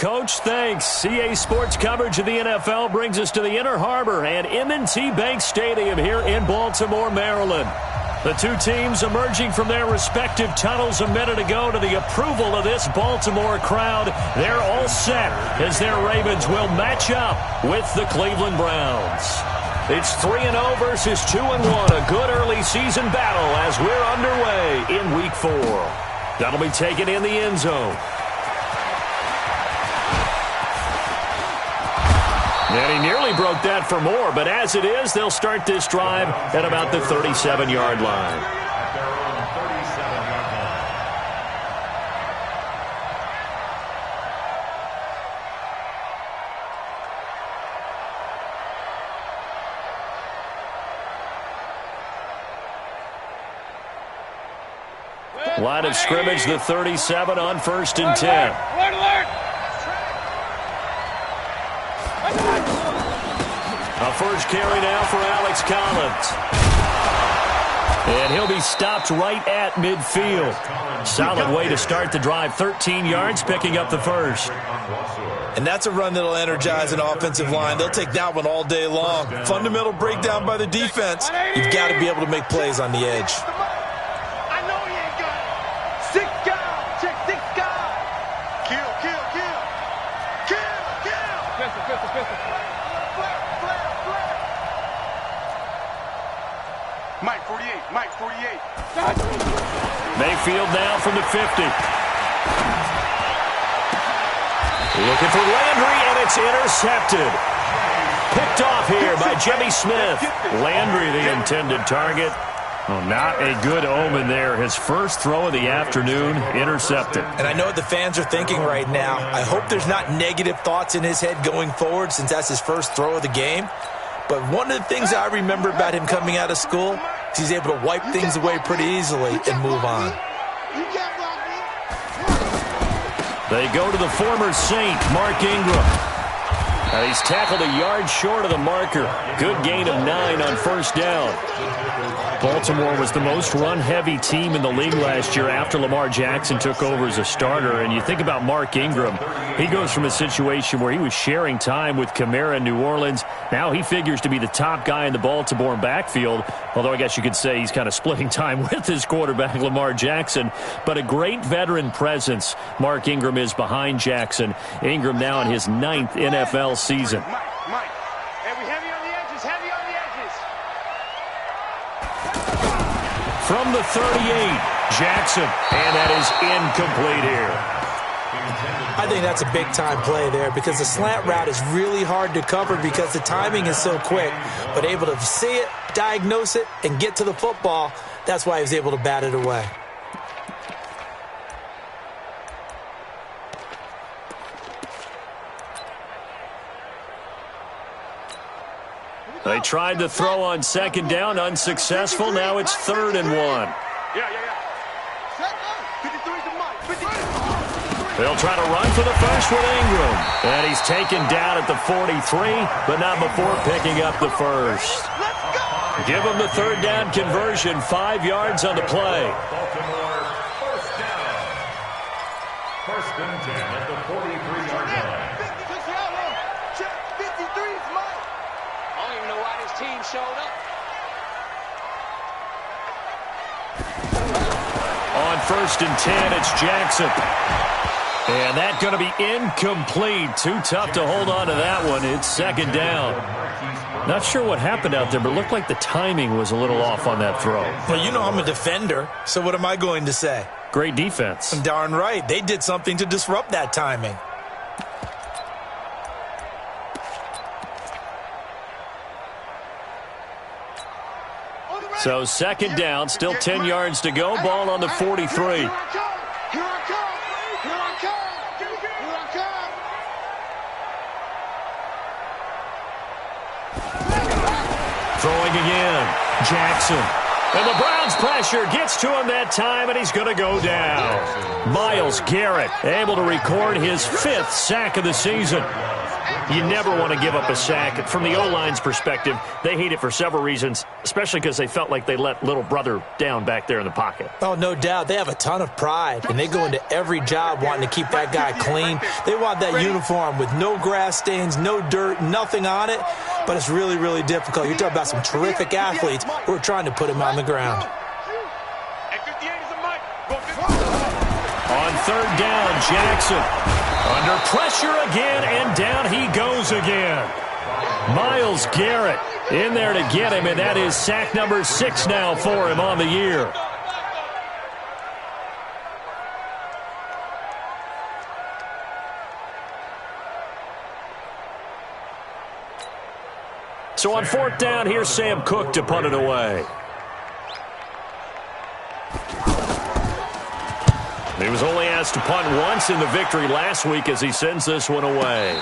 Coach. Thanks. CA Sports coverage of the NFL brings us to the Inner Harbor and M&T Bank Stadium here in Baltimore, Maryland. The two teams emerging from their respective tunnels a minute ago to the approval of this Baltimore crowd. They're all set as their Ravens will match up with the Cleveland Browns. It's 3-0 versus 2-1, a good early season battle as we're underway in Week 4. That'll be taken in the end zone. And he nearly broke that for more, but as it is, they'll start this drive at about the 37-yard line. Line of scrimmage, the 37 on 1st and 10. Alert! A first carry now for Alex Collins. And he'll be stopped right at midfield. Solid way to start the drive. 13 yards, picking up the first. And that's a run that'll energize an offensive line. They'll take that one all day long. Fundamental breakdown by the defense. You've got to be able to make plays on the edge. Mike 48. Mayfield now from the 50. Looking for Landry, and it's intercepted. Picked off here by Jimmy Smith. Landry, the intended target. Oh, not a good omen there. His first throw of the afternoon, intercepted. And I know what the fans are thinking right now. I hope there's not negative thoughts in his head going forward since that's his first throw of the game. But one of the things I remember about him coming out of school is he's able to wipe things away pretty easily and move on. They go to the former Saint, Mark Ingram. And he's tackled a yard short of the marker. Good gain of 9 on first down. Baltimore was the most run-heavy team in the league last year after Lamar Jackson took over as a starter. And you think about Mark Ingram, he goes from a situation where he was sharing time with Kamara in New Orleans. Now he figures to be the top guy in the Baltimore backfield, although I guess you could say he's kind of splitting time with his quarterback, Lamar Jackson. But a great veteran presence, Mark Ingram is behind Jackson. Ingram now in his 9th NFL season. Mike. And we heavy on the edges, From the 38, Jackson, and that is incomplete here. I think that's a big-time play there because the slant route is really hard to cover because the timing is so quick. But able to see it, diagnose it, and get to the football, that's why he was able to bat it away. They tried to throw on 2nd down, unsuccessful. Now it's 3rd and 1. They'll try to run for the first with Ingram. And he's taken down at the 43, but not before picking up the first. Give him the 3rd down conversion, 5 yards on the play. Baltimore, first down. 1st and 10 at the 43-yard line. team showed up. On 1st and 10, it's Jackson. And that's going to be incomplete. Too tough to hold on to that one. It's 2nd down. Not sure what happened out there, but it looked like the timing was a little off on that throw. Well, you know I'm a defender, so what am I going to say? Great defense. Darn right. They did something to disrupt that timing. So 2nd down, still 10 yards to go. Ball on the 43. Here I come. Throwing again. Jackson. And the Browns pressure gets to him that time, and he's going to go down. Myles Garrett able to record his 5th sack of the season. You never want to give up a sack. From the O-line's perspective, they hate it for several reasons, especially because they felt like they let little brother down back there in the pocket. Oh, no doubt. They have a ton of pride, and they go into every job wanting to keep that guy clean. They want that uniform with no grass stains, no dirt, nothing on it, but it's really, really difficult. You're talking about some terrific athletes who are trying to put him on the ground. On third down, Jackson under pressure again, and down he goes again. Myles Garrett in there to get him, and that is sack number 6 now for him on the year. So on fourth down, here's Sam Cook to punt it away. He was only asked to punt once in the victory last week as he sends this one away.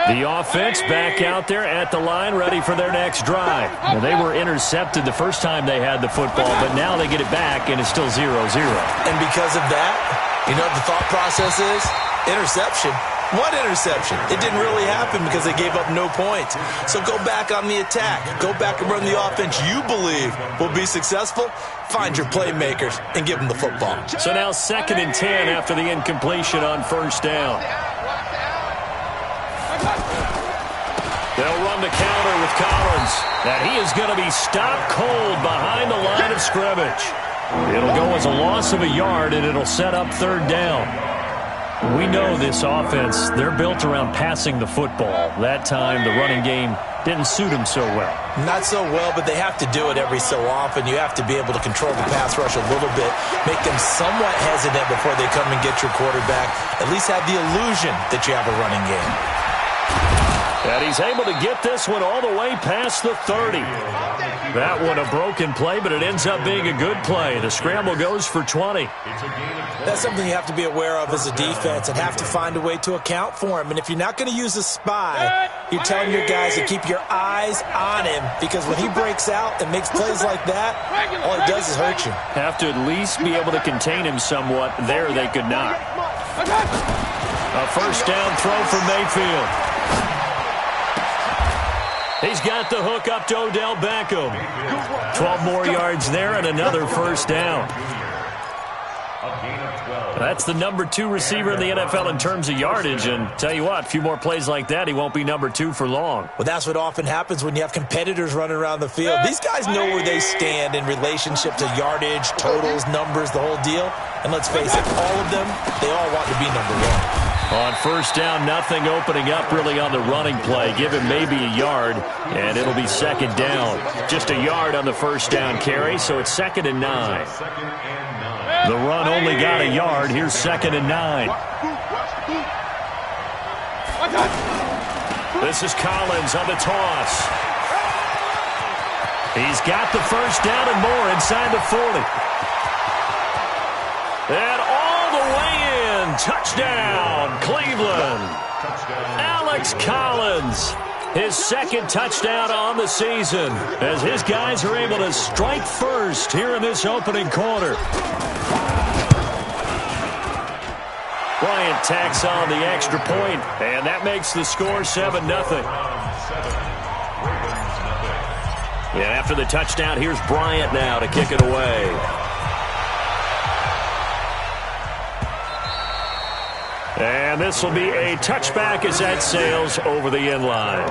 The offense back out there at the line, ready for their next drive. Well, they were intercepted the first time they had the football, but now they get it back, and it's still 0-0. And because of that, you know what the thought process is? Interception. What interception? It didn't really happen because they gave up no points. So go back on the attack. Go back and run the offense you believe will be successful. Find your playmakers and give them the football. So now 2nd and 10 after the incompletion on first down. They'll run the counter with Collins. And he is going to be stopped cold behind the line of scrimmage. It'll go as a loss of a yard, and it'll set up third down. We know this offense, they're built around passing the football. That time, the running game didn't suit them so well. Not so well, but they have to do it every so often. You have to be able to control the pass rush a little bit, make them somewhat hesitant before they come and get your quarterback. At least have the illusion that you have a running game. And he's able to get this one all the way past the 30. That one a broken play, but it ends up being a good play. The scramble goes for 20. That's something you have to be aware of as a defense and have to find a way to account for him. And if you're not going to use a spy, you're telling your guys to keep your eyes on him, because when he breaks out and makes plays like that, all it does is hurt you. Have to at least be able to contain him somewhat. There they could not. A first down throw for Mayfield. He's got the hook up to Odell Beckham. 12 more yards there and another first down. That's the number 2 receiver in the NFL in terms of yardage. And tell you what, a few more plays like that, he won't be number 2 for long. Well, that's what often happens when you have competitors running around the field. These guys know where they stand in relationship to yardage, totals, numbers, the whole deal. And let's face it, all of them, they all want to be number 1. On first down, nothing opening up really on the running play. Give him maybe a yard, and it'll be second down. Just a yard on the first down carry, so it's 2nd and 9. The run only got a yard. Here's 2nd and 9. This is Collins on the toss. He's got the first down and more inside the 40. And all the way in. Touchdown, Cleveland. Alex Collins, his 2nd touchdown on the season, as his guys are able to strike first here in this opening quarter. Bryant tacks on the extra point, and that makes the score 7-0. Yeah, after the touchdown, here's Bryant now to kick it away. And this will be a touchback as that sails over the end line.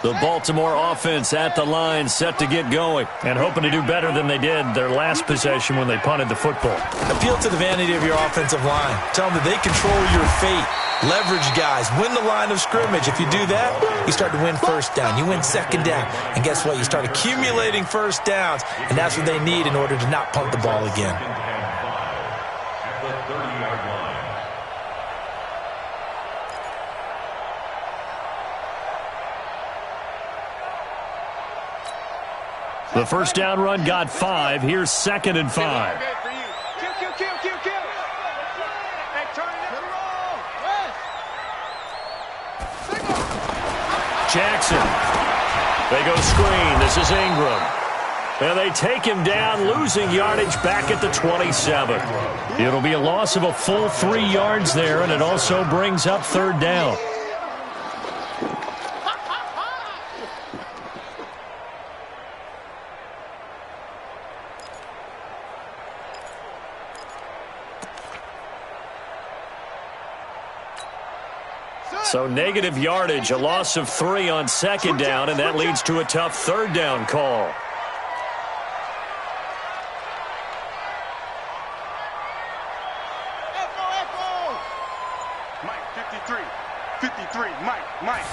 The Baltimore offense at the line, set to get going, and hoping to do better than they did their last possession when they punted the football. Appeal to the vanity of your offensive line. Tell them that they control your fate. Leverage guys. Win the line of scrimmage. If you do that, you start to win first down. You win second down. And guess what? You start accumulating first downs, and that's what they need in order to not punt the ball again. The first down run got 5. Here's 2nd and 5. Jackson. They go screen. This is Ingram. And they take him down, losing yardage back at the 27. It'll be a loss of a full 3 yards there, and it also brings up 3rd down. So negative yardage, a loss of 3 on 2nd down, and that leads to a tough 3rd down call. Mike, 53, Mike.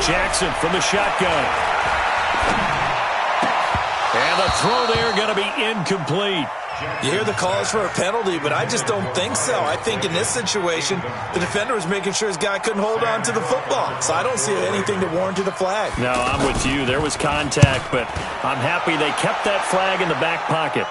Jackson from the shotgun. And the throw there going to be incomplete. You hear the calls for a penalty, but I just don't think so. I think in this situation, the defender was making sure his guy couldn't hold on to the football. So I don't see anything to warrant a flag. No, I'm with you. There was contact, but I'm happy they kept that flag in the back pocket.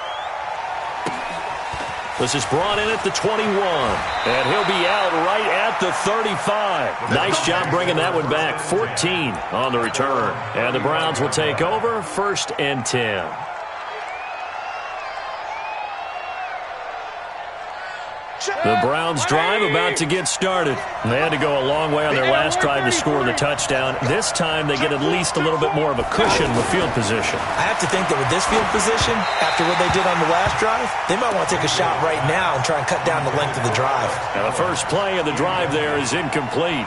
This is brought in at the 21, and he'll be out right at the 35. Nice job bringing that one back. 14 on the return. And the Browns will take over, 1st and 10. The Browns drive about to get started. They had to go a long way on their last drive to score the touchdown. This time they get at least a little bit more of a cushion with field position. I have to think that with this field position, after what they did on the last drive, they might want to take a shot right now and try and cut down the length of the drive. And the first play of the drive there is incomplete.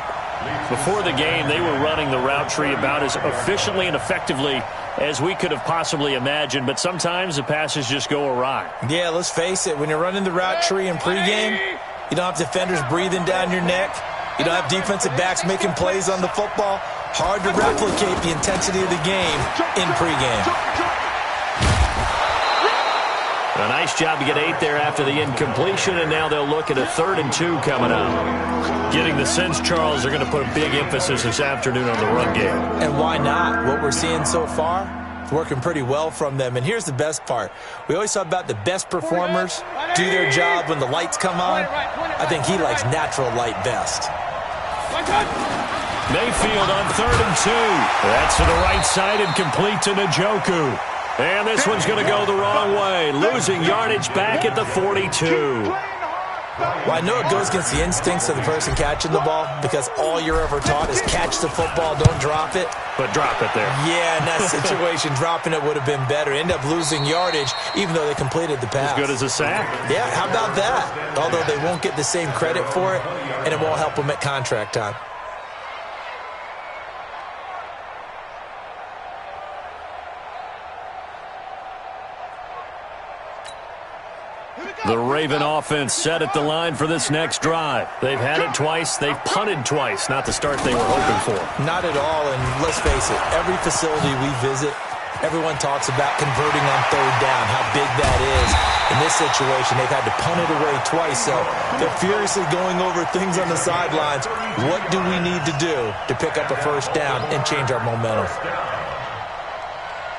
Before the game, they were running the route tree about as efficiently and effectively as we could have possibly imagined, but sometimes the passes just go awry. Yeah, let's face it. When you're running the route tree in pregame, you don't have defenders breathing down your neck. You don't have defensive backs making plays on the football. Hard to replicate the intensity of the game in pregame. A nice job to get 8 there after the incompletion, and now they'll look at a 3rd and 2 coming up. Getting the sense, Charles, they're going to put a big emphasis this afternoon on the run game. And why not? What we're seeing so far, it's working pretty well from them. And here's the best part. We always talk about the best performers do their job when the lights come on. I think he likes natural light best. Mayfield on 3rd and 2. That's to the right side and complete to Njoku. And this one's going to go the wrong way, losing yardage back at the 42. Well, I know it goes against the instincts of the person catching the ball because all you're ever taught is catch the football, don't drop it. But drop it there. Yeah, in that situation, dropping it would have been better. End up losing yardage even though they completed the pass. As good as a sack. Yeah, how about that? Although they won't get the same credit for it, and it won't help them at contract time. The Raven offense set at the line for this next drive. They've had it twice. They've punted twice. Not the start they were hoping for. Not at all, and let's face it, every facility we visit, everyone talks about converting on 3rd down, how big that is. In this situation, they've had to punt it away twice, so they're furiously going over things on the sidelines. What do we need to do to pick up a 1st down and change our momentum?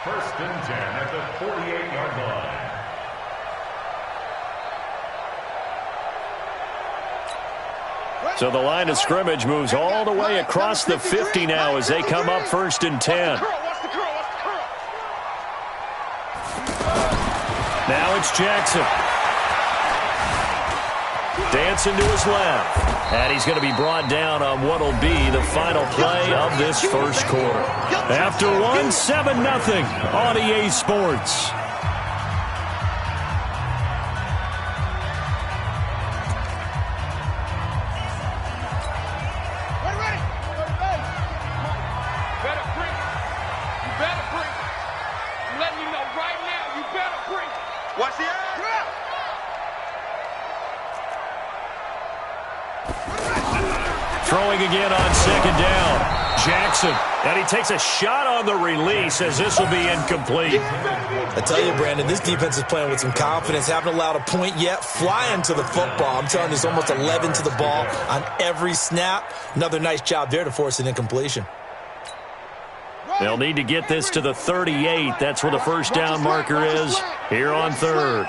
1st and 10 at the 48-yard line. So the line of scrimmage moves all the way across the 50 now as they come up 1st and 10. Now it's Jackson. Dancing to his left. And he's going to be brought down on what will be the final play of this first quarter. After one, 7-0 on EA Sports. Throwing again on 2nd down. Jackson, and he takes a shot on the release as this will be incomplete. I tell you, Brandon, this defense is playing with some confidence. Haven't allowed a point yet. Flying to the football. I'm telling you, it's almost 11 to the ball on every snap. Another nice job there to force an incompletion. They'll need to get this to the 38. That's where the first down marker is here on third.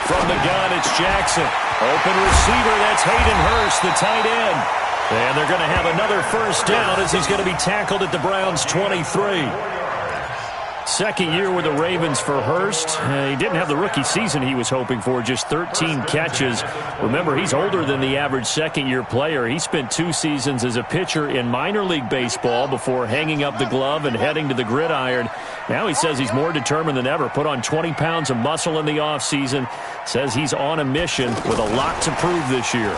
From the gun, it's Jackson. Open receiver, that's Hayden Hurst, the tight end. And they're going to have another first down as he's going to be tackled at the Browns' 23. Second year with the Ravens for Hurst. He didn't have the rookie season he was hoping for, just 13 catches. Remember, he's older than the average second-year player. He spent 2 seasons as a pitcher in minor league baseball before hanging up the glove and heading to the gridiron. Now he says he's more determined than ever. Put on 20 pounds of muscle in the offseason. Says he's on a mission with a lot to prove this year.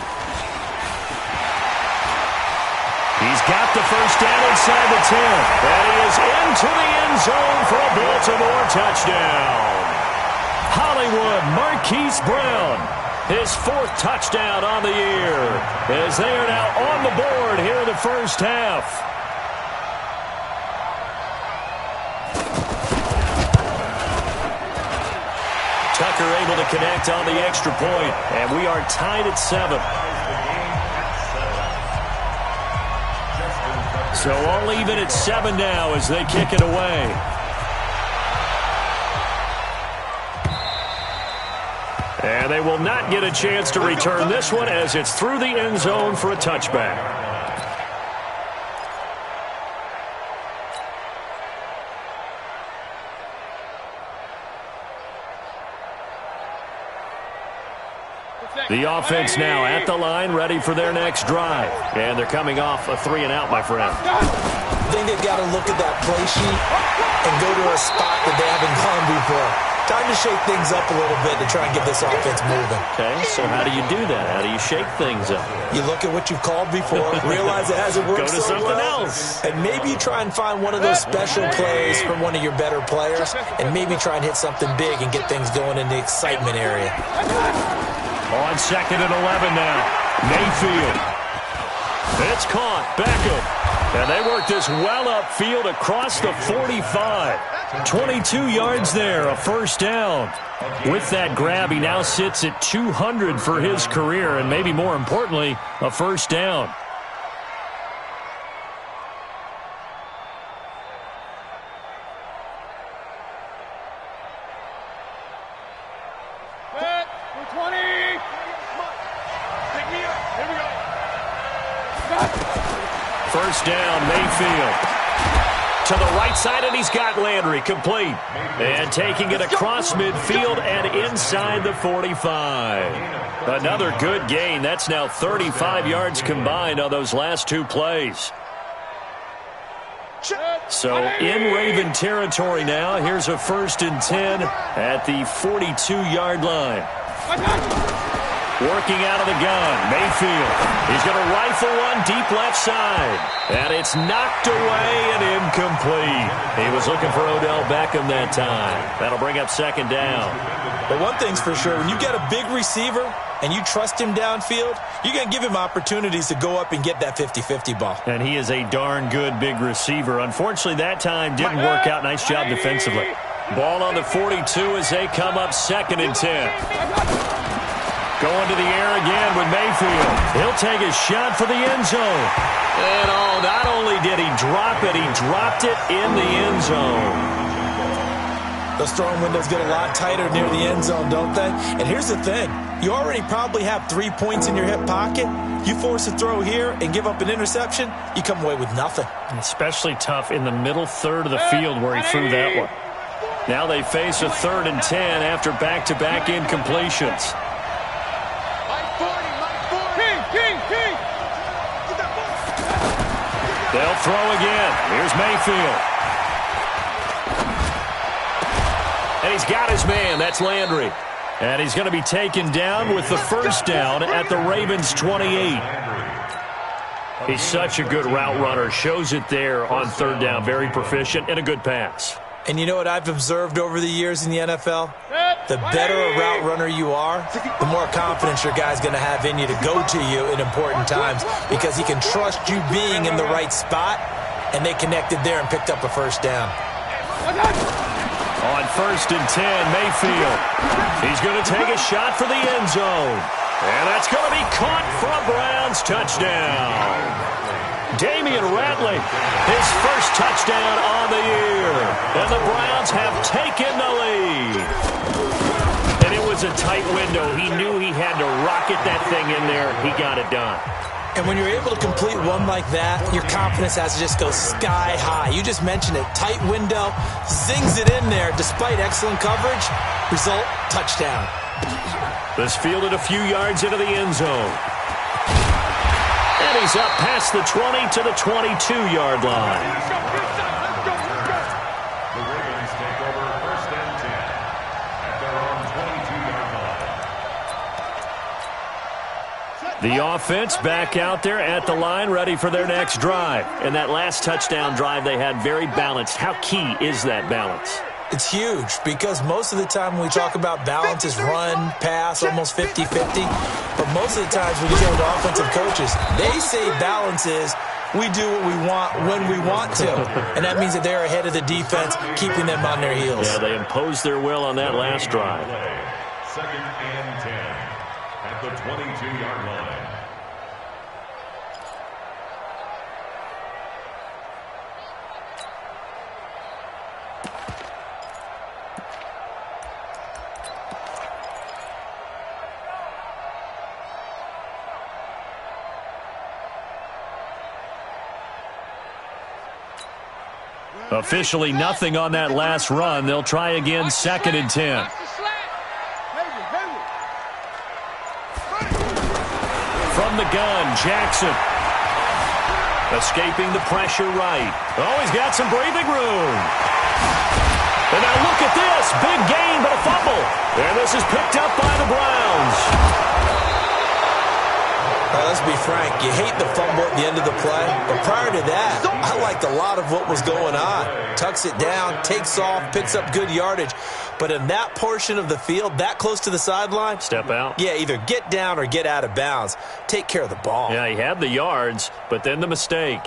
He's got the first down inside the 10. And he is into the end zone for a Baltimore touchdown. Hollywood Marquise Brown, his 4th touchdown on the year, as they are now on the board here in the first half. Tucker able to connect on the extra point, and we are tied at 7. So all even at 7 now as they kick it away. And they will not get a chance to return this one as it's through the end zone for a touchback. The offense now at the line, ready for their next drive. And they're coming off a 3-and-out, my friend. I think they've got to look at that play sheet and go to a spot that they haven't gone before. Time to shake things up a little bit to try and get this offense moving. Okay, so how do you do that? How do you shake things up? You look at what you've called before, realize it hasn't worked Go to something well, else. and maybe you try and find one of those special plays from one of your better players, and maybe try and hit something big and get things going in the excitement area. On 2nd and 11 now. Mayfield. It's caught. Beckham. And they work this well upfield across the 45. 22 yards there, a first down. With that grab, he now sits at 200 for his career, and maybe more importantly, a first down. First down, Mayfield. To the right side, and he's got Landry complete. And taking it across midfield and inside the 45. Another good gain. That's now 35 yards combined on those last 2 plays. So in Raven territory now. Here's a 1st and 10 at the 42-yard line. Working out of the gun, Mayfield. He's going to rifle one deep left side. And it's knocked away and incomplete. He was looking for Odell Beckham that time. That'll bring up 2nd down. But one thing's for sure, when you get a big receiver and you trust him downfield, you're going to give him opportunities to go up and get that 50-50 ball. And he is a darn good big receiver. Unfortunately, that time didn't work out. Nice job defensively. Ball on the 42 as they come up 2nd and 10. Going to the air again with Mayfield. He'll take a shot for the end zone. And not only did he drop it, he dropped it in the end zone. Those throwing windows get a lot tighter near the end zone, don't they? And here's the thing. You already probably have 3 points in your hip pocket. You force a throw here and give up an interception, you come away with nothing. Especially tough in the middle third of the field where he threw that one. Now they face a 3rd and 10 after back-to-back incompletions. They'll throw again. Here's Mayfield. And he's got his man. That's Landry. And he's going to be taken down with the first down at the Ravens' 28. He's such a good route runner. Shows it there on 3rd down. Very proficient and a good pass. And you know what I've observed over the years in the NFL? The better a route runner you are, the more confidence your guy's going to have in you to go to you in important times because he can trust you being in the right spot, and they connected there and picked up a first down. On 1st and 10, Mayfield. He's going to take a shot for the end zone. And that's going to be caught for a Browns touchdown. Damian Ratley, his first touchdown on the year. And the Browns have taken the lead. And it was a tight window. He knew he had to rocket that thing in there. He got it done. And when you're able to complete one like that, your confidence has to just go sky high. You just mentioned it. Tight window, zings it in there despite excellent coverage. Result, touchdown. This fielded a few yards into the end zone. And he's up past the 20 to the 22-yard line. The Ravens take over 1st and 10 at their own 22-yard line. The offense back out there at the line, ready for their next drive. And that last touchdown drive they had very balanced. How key is that balance? It's huge because most of the time when we talk about balance is run, pass, almost 50-50. But most of the times when you talk to offensive coaches, they say balance is we do what we want when we want to. And that means that they're ahead of the defense, keeping them on their heels. Yeah, they imposed their will on that last drive. 2nd and 10 at the 22-yard line. Officially nothing on that last run. They'll try again 2nd and 10. From the gun, Jackson. Escaping the pressure right. Oh, he's got some breathing room. And now look at this. Big gain, but a fumble. And this is picked up by the Browns. Well, let's be frank. You hate the fumble at the end of the play. But prior to that, I liked a lot of what was going on. Tucks it down, takes off, picks up good yardage. But in that portion of the field, that close to the sideline, step out. Yeah, either get down or get out of bounds. Take care of the ball. Yeah, he had the yards, but then the mistake.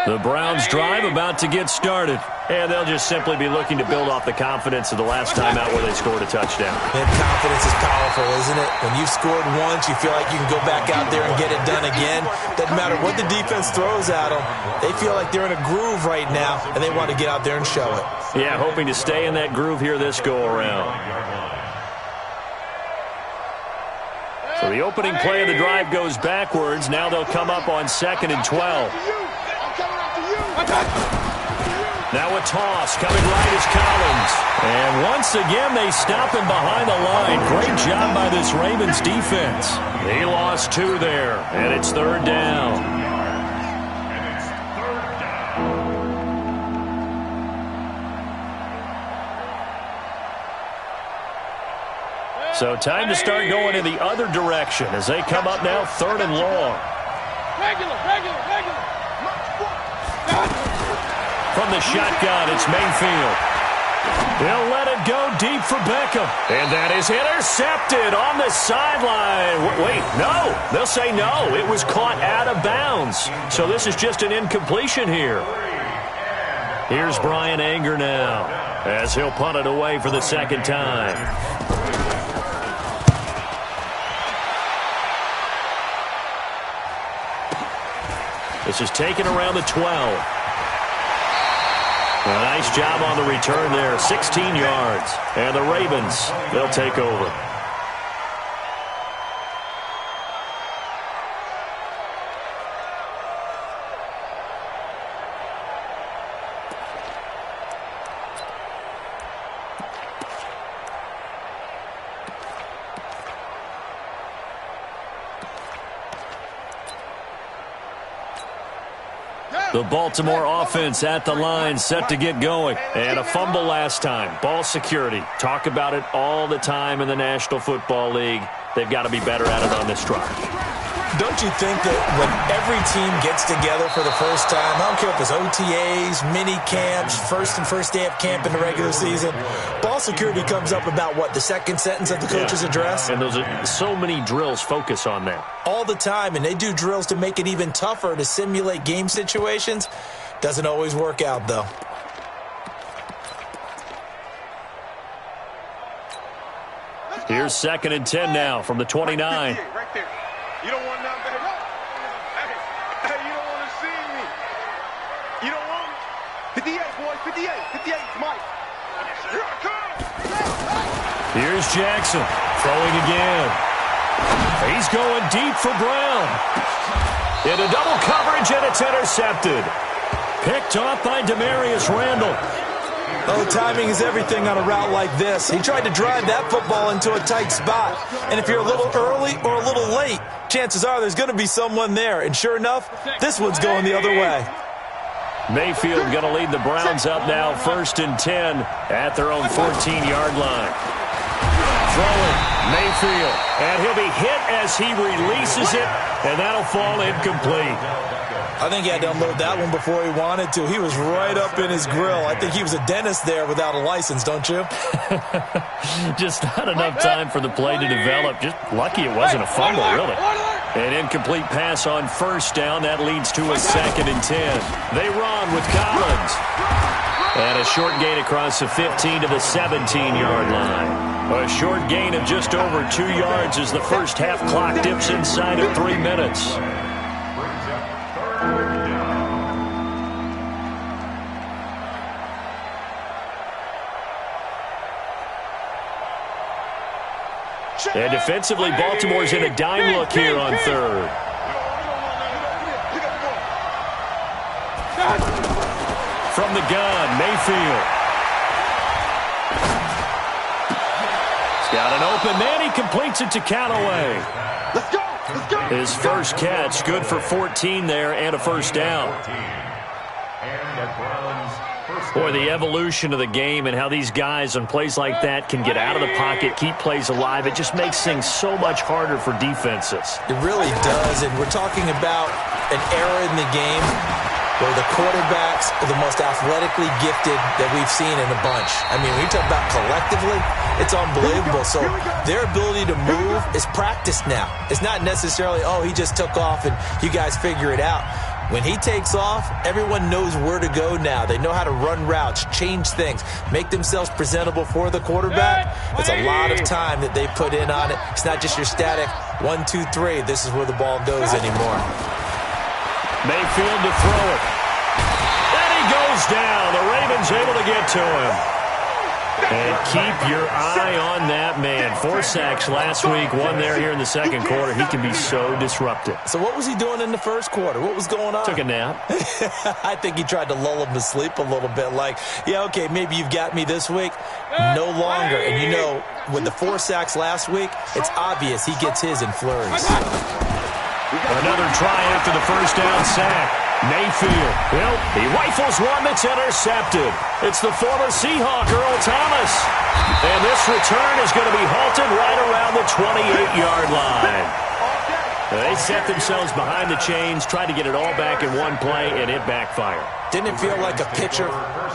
The Browns drive about to get started. And they'll just simply be looking to build off the confidence of the last time out where they scored a touchdown. And confidence is powerful, isn't it? When you've scored once, you feel like you can go back out there and get it done again. Doesn't matter what the defense throws at them. They feel like they're in a groove right now, and they want to get out there and show it. Yeah, hoping to stay in that groove here this go-around. So the opening play of the drive goes backwards. Now they'll come up on 2nd and 12. Now a toss, coming right is Collins. And once again, they stop him behind the line. Great job by this Ravens defense. He lost 2 there, and it's 3rd down. So time to start going in the other direction as they come up now 3rd and long. Regular. From the shotgun, it's Mayfield. They'll let it go deep for Beckham. And that is intercepted on the sideline. Wait, no. They'll say no. It was caught out of bounds. So this is just an incompletion here. Here's Brian Anger now as he'll punt it away for the 2nd time. This is taken around the 12. A nice job on the return there, 16 yards. And the Ravens, they'll take over. The Baltimore offense at the line, set to get going. And a fumble last time. Ball security. Talk about it all the time in the National Football League. They've got to be better at it on this drive. Don't you think that when every team gets together for the first time, I don't care if it's OTAs, mini camps, first day of camp in the regular season, ball security comes up about what, the second sentence of the coach's address? And those are so many drills focus on that. All the time, and they do drills to make it even tougher to simulate game situations. Doesn't always work out, though. Here's 2nd and 10 now from the 29. Right there. You don't want nothing better. Hey, you don't want to see me. You don't want me. 58, boys, 58. 58, Mike. Here I come. Here's Jackson throwing again. He's going deep for Brown. Into double coverage, and it's intercepted. Picked off by Demarius Randall. Oh, timing is everything on a route like this. He tried to drive that football into a tight spot. And if you're a little early or a little late, chances are there's going to be someone there. And sure enough, this one's going the other way. Mayfield going to lead the Browns up now, 1st and 10 at their own 14-yard line. Throwing, Mayfield, and he'll be hit as he releases it, and that'll fall incomplete. I think he had to unload that one before he wanted to. He was right up in his grill. I think he was a dentist there without a license, don't you? Just not enough time for the play to develop. Just lucky it wasn't a fumble, really. An incomplete pass on 1st down. That leads to a 2nd and 10. They run with Collins. And a short gain across the 15 to the 17-yard line. A short gain of just over 2 yards as the first half clock dips inside of 3 minutes. And defensively, Baltimore's in a dime look here on 3rd. From the gun, Mayfield. He's got an open man. He completes it to Callaway. Let's go. Let's go. His first catch, good for 14 there and a 1st down. Boy, the evolution of the game and how these guys on plays like that can get out of the pocket, keep plays alive, it just makes things so much harder for defenses. It really does, and we're talking about an era in the game where the quarterbacks are the most athletically gifted that we've seen in a bunch. I mean, when you talk about collectively, it's unbelievable. So their ability to move is practiced now. It's not necessarily, oh, he just took off and you guys figure it out. When he takes off, everyone knows where to go now. They know how to run routes, change things, make themselves presentable for the quarterback. It's a lot of time that they put in on it. It's not just your static 1, 2, 3. This is where the ball goes anymore. Mayfield to throw it. And he goes down. The Ravens able to get to him. And keep your eye on that man. 4 sacks last week, 1 there here in the 2nd quarter. He can be so disruptive. So what was he doing in the 1st quarter? What was going on? Took a nap. I think he tried to lull him to sleep a little bit. Like, yeah, okay, maybe you've got me this week. No longer. And you know, with the 4 sacks last week, it's obvious he gets his in flurries. Another try after the 1st down sack. Mayfield, well, he rifles one that's intercepted. It's the former Seahawk, Earl Thomas. And this return is going to be halted right around the 28-yard line. They set themselves behind the chains, tried to get it all back in one play, and it backfired. Didn't it feel like a pitcher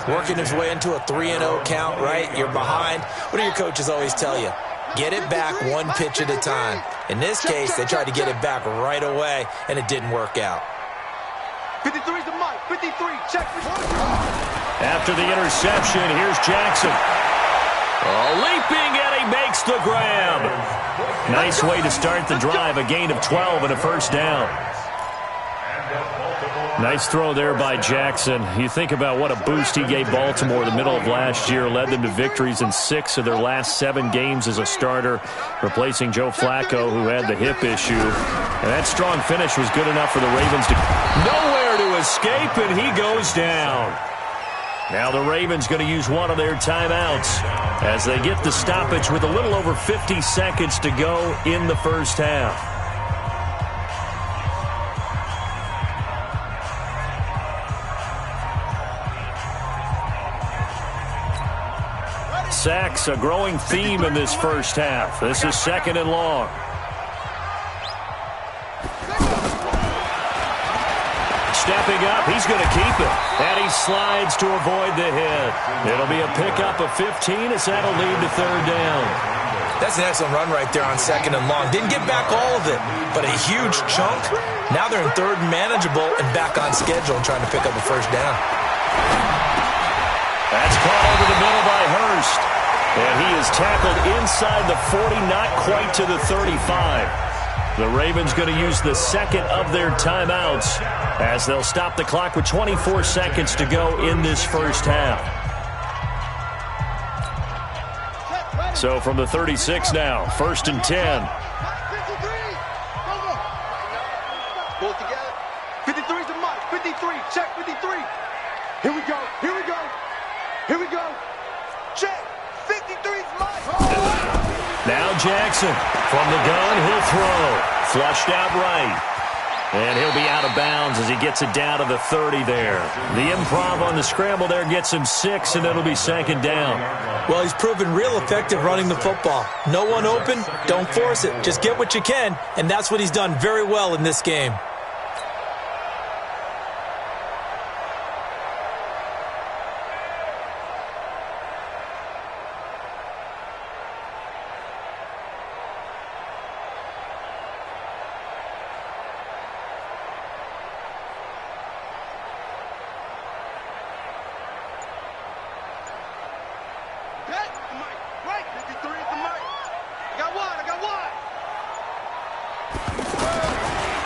working his way into a 3-0 count, right? You're behind. What do your coaches always tell you? Get it back 1 pitch at a time. In this case, they tried to get it back right away, and it didn't work out. 53's the mic. 53. Check. After the interception, here's Jackson. Leaping, and he makes the grab. Nice way to start the drive. A gain of 12 and a 1st down. Nice throw there by Jackson. You think about what a boost he gave Baltimore the middle of last year, led them to victories in 6 of their last 7 games as a starter, replacing Joe Flacco, who had the hip issue. And that strong finish was good enough for the Ravens to nowhere to escape, and he goes down. Now the Ravens going to use one of their timeouts as they get the stoppage with a little over 50 seconds to go in the 1st half. Sacks, a growing theme in this 1st half. This is 2nd and long. Stepping up, he's going to keep it. And he slides to avoid the hit. It'll be a pickup of 15 as that'll lead to 3rd down. That's an excellent run right there on 2nd and long. Didn't get back all of it, but a huge chunk. Now they're in 3rd and manageable and back on schedule and trying to pick up a 1st down. That's caught over the middle by Hurst. And he is tackled inside the 40, not quite to the 35. The Ravens going to use the second of their timeouts as they'll stop the clock with 24 seconds to go in this first half. So from the 36 now, 1st and 10. Pull it together. 53 to Mike. 53. Check 53. Here we go. Here we go. Here we go. Check. 53's Mike. Now Jackson from the gun. He'll throw. Flushed out right. And he'll be out of bounds as he gets it down to the 30 there. The improv on the scramble there gets him 6, and it'll be 2nd down. Well, he's proven real effective running the football. No one open, don't force it. Just get what you can, and that's what he's done very well in this game.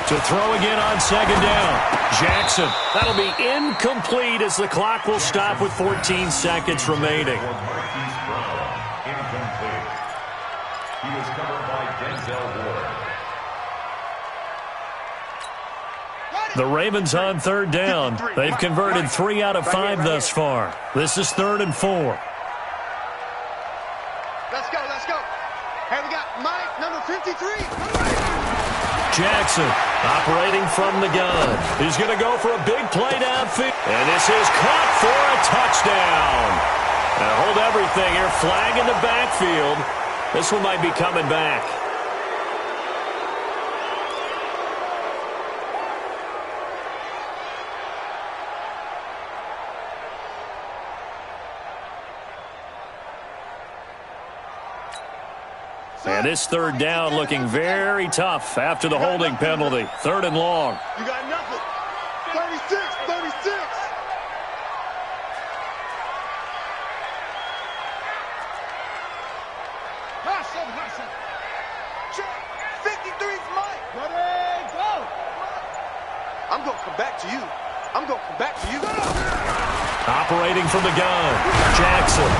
To throw again on 2nd down. Jackson. That'll be incomplete as the clock will stop with 14 seconds remaining. He was covered by Denzel Ward. The Ravens on 3rd down. They've converted 3 out of 5 thus far. This is 3rd and 4. Let's go, let's go. Hey, we got Mike, number 53. Jackson operating from the gun. He's going to go for a big play downfield. And this is caught for a touchdown. Now hold everything here. Flag in the backfield. This one might be coming back. And this 3rd down looking very tough after the holding penalty. 3rd and long. You got nothing. 36, 36. Check. 53's Mike. Ready, go. I'm going to come back to you. I'm going to come back to you. Operating from the gun. Jackson.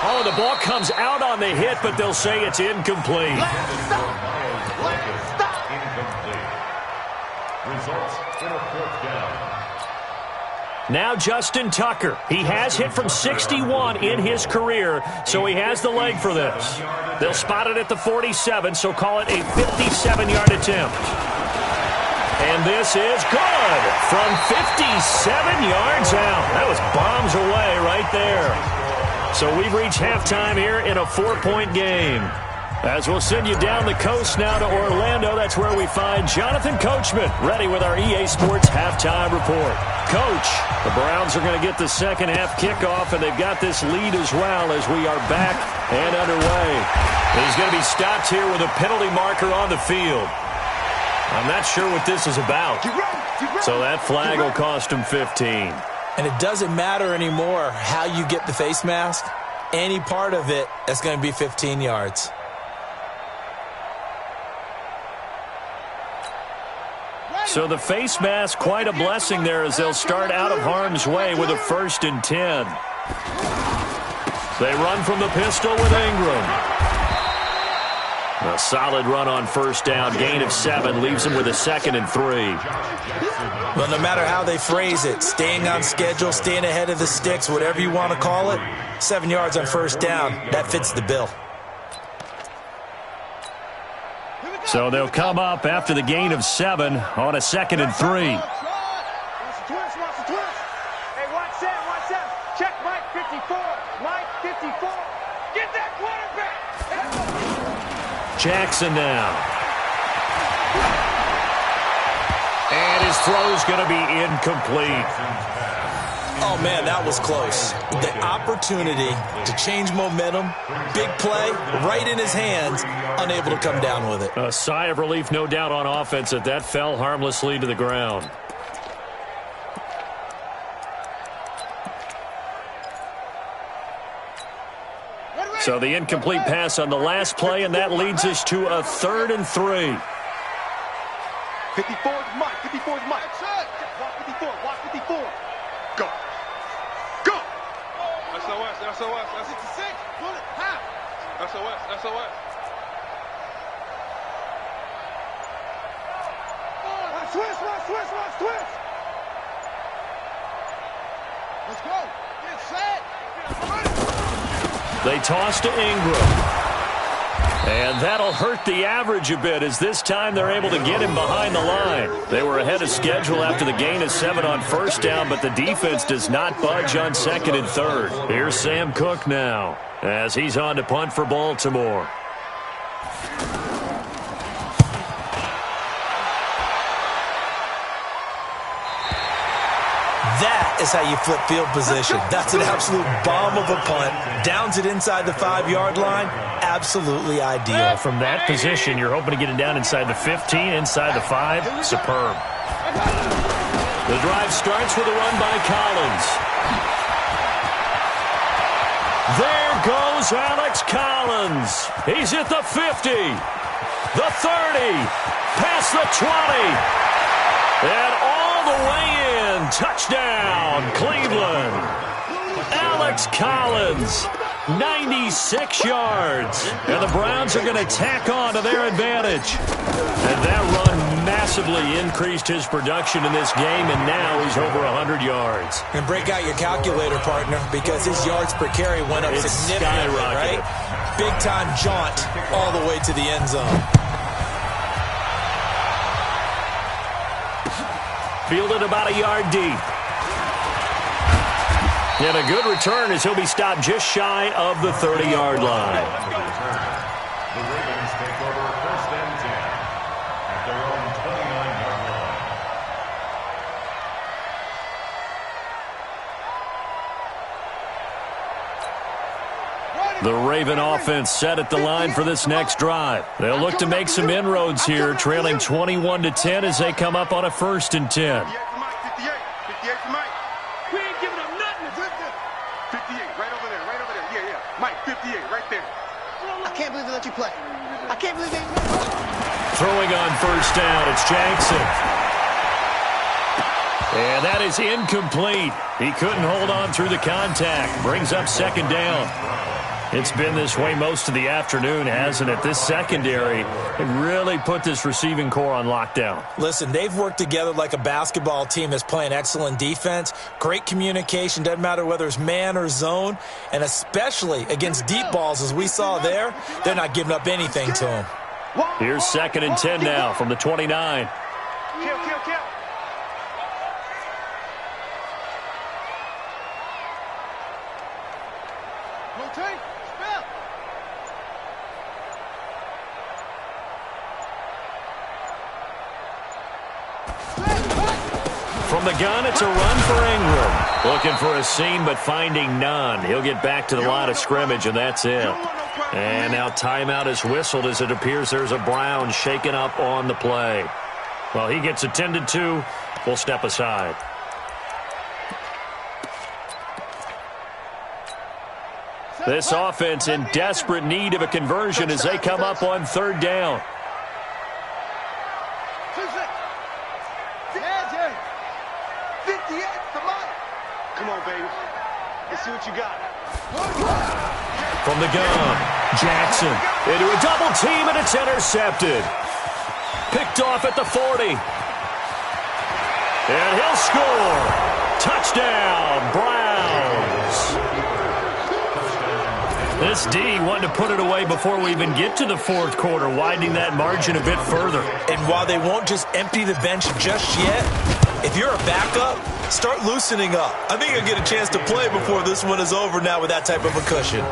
Oh, the ball comes out on the hit, but they'll say it's incomplete. Incomplete. Results in a 4th down. Now Justin Tucker. He has hit from 61 in his career, so he has the leg for this. They'll spot it at the 47, so call it a 57-yard attempt. And this is good from 57 yards out. That was bombs away right there. So we've reached halftime here in a 4-point game. As we'll send you down the coast now to Orlando, that's where we find Jonathan Coachman ready with our EA Sports halftime report. Coach, the Browns are going to get the second half kickoff, and they've got this lead as well as we are back and underway. He's going to be stopped here with a penalty marker on the field. I'm not sure what this is about. So that flag will cost him 15. And it doesn't matter anymore how you get the face mask. Any part of it, that's going to be 15 yards. So the face mask, quite a blessing there as they'll start out of harm's way with a 1st and 10. They run from the pistol with Ingram. A solid run on 1st down. Gain of 7 leaves him with a 2nd and 3. Well, no matter how they phrase it, staying on schedule, staying ahead of the sticks, whatever you want to call it, 7 yards on 1st down, that fits the bill. So they'll come up after the gain of 7 on a 2nd and 3. Hey, watch Sam, watch Sam. Check Mike 54. Mike 54. Get that quarterback. Jackson now. And his throw's going to be incomplete. Oh, man, that was close. The opportunity to change momentum, big play, right in his hands, unable to come down with it. A sigh of relief, no doubt, on offense that fell harmlessly to the ground. So the incomplete pass on the last play, and that leads us to a 3rd and 3. 54 is Mike. 54 is Mike. Watch 54. Watch 54. Go. Go. SOS. SOS. 66. Put it. Half. SOS. SOS. Switch. Let's go. Get set. They toss to Ingram. And that'll hurt the average a bit as this time they're able to get him behind the line. They were ahead of schedule after the gain of 7 on first down, but the defense does not budge on 2nd and 3rd. Here's Sam Cook now as he's on to punt for Baltimore. That is how you flip field position. That's an absolute bomb of a punt. Downs it inside the 5-yard line. Absolutely ideal. From that position, you're hoping to get it down inside the 15, inside the 5. Superb. The drive starts with a run by Collins. There goes Alex Collins. He's at the 50, the 30, past the 20, and all the way in. Touchdown, Cleveland. Alex Collins, 96 yards. And the Browns are going to tack on to their advantage. And that run massively increased his production in this game, and now he's over 100 yards. And break out your calculator, partner, because his yards per carry went up significantly, right? Big-time jaunt all the way to the end zone. Fielded about a yard deep. And a good return as he'll be stopped just shy of the 30-yard line. The Ravens take over 1st and 10 at their own 29-yard line. The Raven offense set at the line for this next drive. They'll look to make some inroads here, trailing 21-10 as they come up on a 1st and 10. 58 for Mike. We ain't giving up nothing. 58, right over there. Yeah. Mike, 58, right there. I can't believe they let you play. I can't believe they... Throwing on 1st down, it's Jackson. And that is incomplete. He couldn't hold on through the contact. Brings up 2nd down. It's been this way most of the afternoon, hasn't it? This secondary really put this receiving core on lockdown. Listen, they've worked together like a basketball team that's playing excellent defense. Great communication, doesn't matter whether it's man or zone. And especially against deep balls, as we saw there, they're not giving up anything to them. Here's 2nd and 10 now from the 29. Kill. Rotate. Spell. From the gun, it's a run for Ingram. Looking for a seam, but finding none. He'll get back to the line of scrimmage, and that's it. And now timeout is whistled as it appears there's a Brown shaken up on the play. Well, he gets attended to. We'll step aside. This offense in desperate need of a conversion as they come up on 3rd down. 58 for Mike. Come on, baby. Let's see what you got. From the gun, Jackson into a double team, and it's intercepted. Picked off at the 40. And he'll score. Touchdown, Browns. This D wanted to put it away before we even get to the 4th quarter, widening that margin a bit further. And while they won't just empty the bench just yet, if you're a backup, start loosening up. I think you'll get a chance to play before this one is over now with that type of a cushion.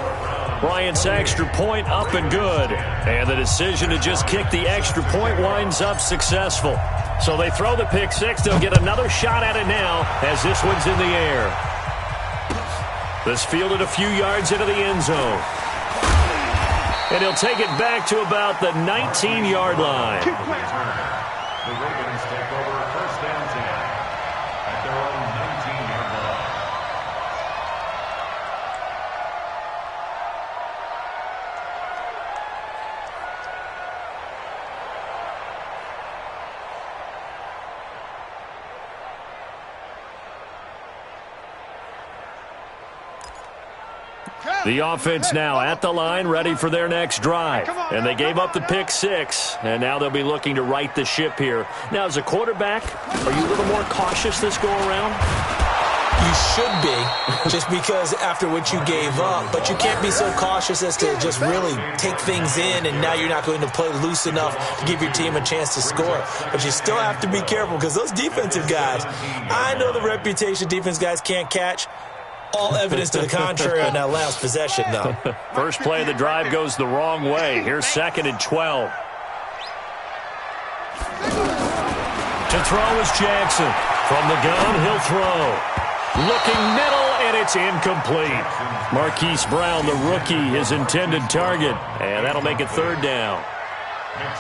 Bryant's extra point up and good. And the decision to just kick the extra point winds up successful. So they throw the pick 6. They'll get another shot at it now as this one's in the air. This fielded a few yards into the end zone. And he'll take it back to about the 19-yard line. The Ravens take over 1st and 10 at their own 19-yard line. The offense now at the line, ready for their next drive. And they gave up the pick 6, and now they'll be looking to right the ship here. Now, as a quarterback, are you a little more cautious this go-around? You should be, just because after what you gave up. But you can't be so cautious as to just really take things in, and now you're not going to play loose enough to give your team a chance to score. But you still have to be careful, because those defensive guys, I know the reputation defense guys can't catch. All evidence to the contrary on that last possession, though. First play of the drive goes the wrong way. Here's 2nd and 12. To throw is Jackson. From the gun, he'll throw. Looking middle, and it's incomplete. Marquise Brown, the rookie, his intended target. And that'll make it 3rd down.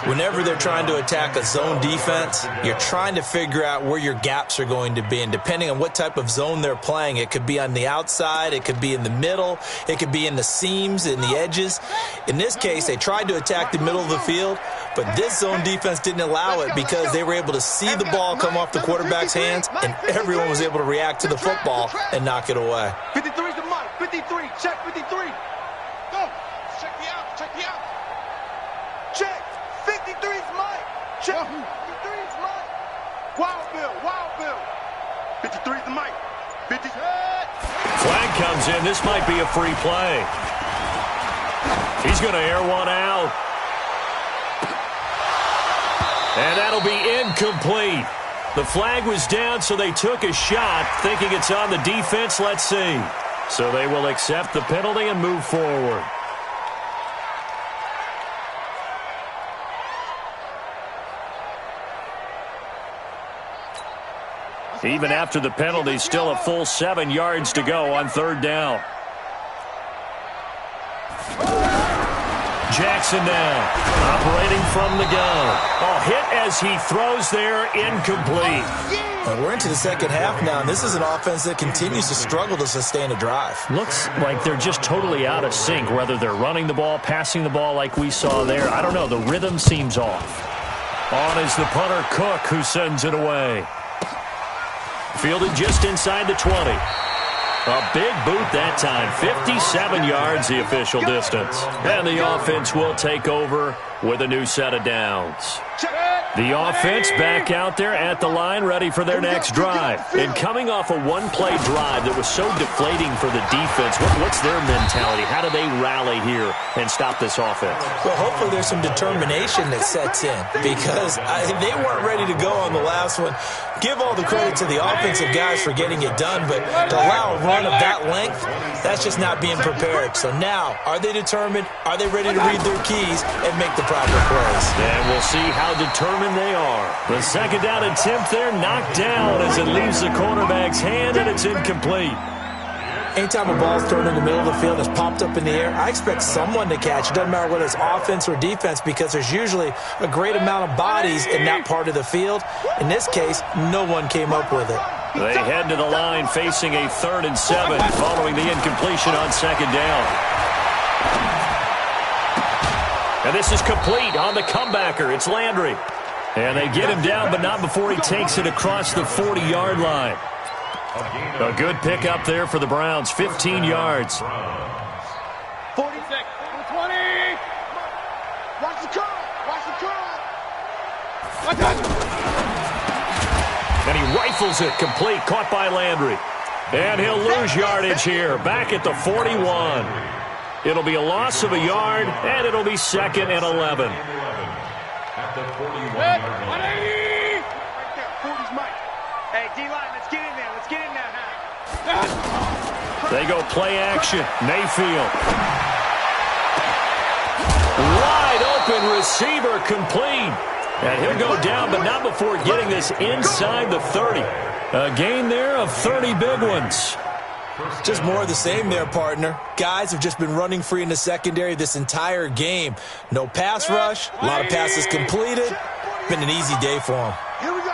Whenever they're trying to attack a zone defense, you're trying to figure out where your gaps are going to be. And depending on what type of zone they're playing, it could be on the outside, it could be in the middle, it could be in the seams, in the edges. In this case, they tried to attack the middle of the field, but this zone defense didn't allow it because they were able to see the ball come off the quarterback's hands, and everyone was able to react to the football and knock it away. 53 is the mic. 53. Check 53. Go. Check me out. Check me out. Check. 53 is Mike. Check. 53 is Mike. Wild Bill. Wild Bill. 53 is the Mike. 50. Flag comes in. This might be a free play. He's going to air one out. And that'll be incomplete. The flag was down, so they took a shot, thinking it's on the defense. Let's see. So they will accept the penalty and move forward. Even after the penalty, still a full 7 yards to go on 3rd down. Jackson now, operating from the gun. Oh, hit as he throws there, incomplete. And we're into the second half now, and this is an offense that continues to struggle to sustain a drive. Looks like they're just totally out of sync, whether they're running the ball, passing the ball like we saw there. I don't know, the rhythm seems off. On is the punter, Cook, who sends it away. Fielded just inside the 20. A big boot that time. 57 yards, the official distance. And the offense will take over with a new set of downs. The offense back out there at the line, ready for their next drive. And coming off a one-play drive that was so deflating for the defense, what's their mentality? How do they rally here and stop this offense? Well, hopefully there's some determination that sets in, because they weren't ready to go on the last one. Give all the credit to the offensive guys for getting it done, but to allow a run of that length, that's just not being prepared. So now, are they determined? Are they ready to read their keys and make the proper plays? And we'll see how determined they are. The 2nd down attempt there knocked down as it leaves the cornerback's hand, and it's incomplete. Anytime a ball's thrown in the middle of the field and it's popped up in the air, I expect someone to catch. It doesn't matter whether it's offense or defense, because there's usually a great amount of bodies in that part of the field. In this case, no one came up with it. They head to the line facing a 3rd and 7 following the incompletion on 2nd down. And this is complete on the comebacker. It's Landry. And they get him down, but not before he takes it across the 40-yard line. A good pickup there for the Browns, 15 yards. 46, 20. Watch the curl. Watch the curl. And he rifles it complete, caught by Landry. And he'll lose yardage here, back at the 41. It'll be a loss of a yard, and it'll be 2nd and 11. At the 41-yard line. 180. Right there, 40's Mike. Hey, D-line, let's get in there. Let's get in there now. They go play action. Mayfield. Wide open receiver complete. And he'll go down, but not before getting this inside the 30. A gain there of 30 big ones. Just more of the same there, partner. Guys have just been running free in the secondary this entire game. No pass rush, a lot of passes completed. Been an easy day for them.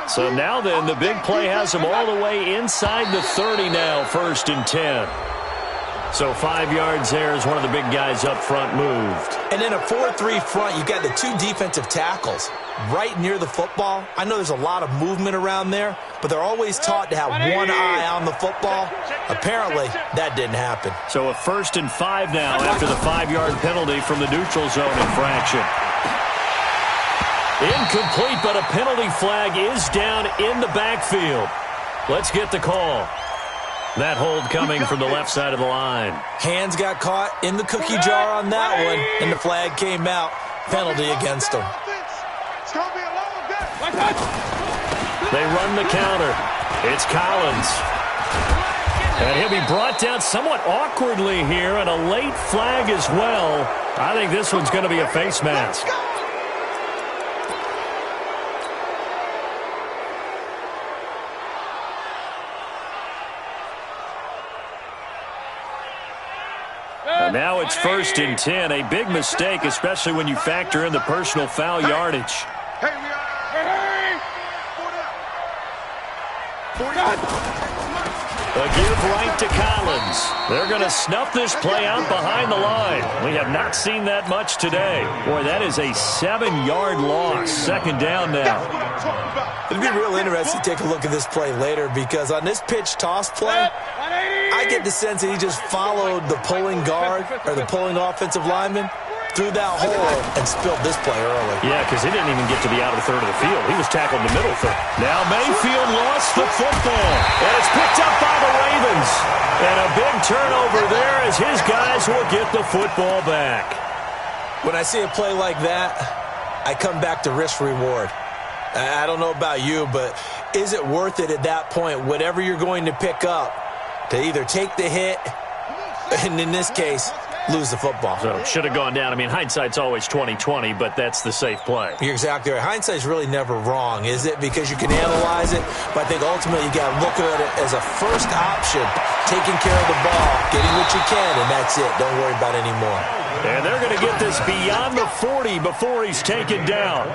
So now then, the big play has them all the way inside the 30 now, 1st and 10. So 5 yards there as one of the big guys up front moved. And in a 4-3 front, you've got the 2 defensive tackles right near the football. I know there's a lot of movement around there, but they're always taught to have one eye on the football. Apparently, that didn't happen. So a 1st and 5 now after the 5-yard penalty from the neutral zone infraction. Incomplete, but a penalty flag is down in the backfield. Let's get the call. That hold coming from the left side of the line. Hands got caught in the cookie jar on that one, and the flag came out. Penalty against him. They run the counter. It's Collins. And he'll be brought down somewhat awkwardly here, and a late flag as well. I think this one's going to be a face mask. And now it's 1st and 10. A big mistake, especially when you factor in the personal foul yardage. A give right to Collins. They're going to snuff this play out behind the line. We have not seen that much today. Boy, that is a 7-yard loss. 2nd down now. It'd be real interesting to take a look at this play later, because on this pitch toss play, I get the sense that he just followed the pulling guard or the pulling offensive lineman through that hole and spilled this play early. Yeah, because he didn't even get to the outer third of the field. He was tackled in the middle third. Now Mayfield lost the football, and it's picked up by the Ravens. And a big turnover there as his guys will get the football back. When I see a play like that, I come back to risk-reward. I don't know about you, but is it worth it at that point, whatever you're going to pick up, to either take the hit, and in this case, lose the football? So it should have gone down. I mean, hindsight's always 20/20, but that's the safe play. You're exactly right. Hindsight's really never wrong, is it? Because you can analyze it, but I think ultimately you got to look at it as a first option, taking care of the ball, getting what you can, and that's it. Don't worry about any more. And they're going to get this beyond the 40 before he's taken down.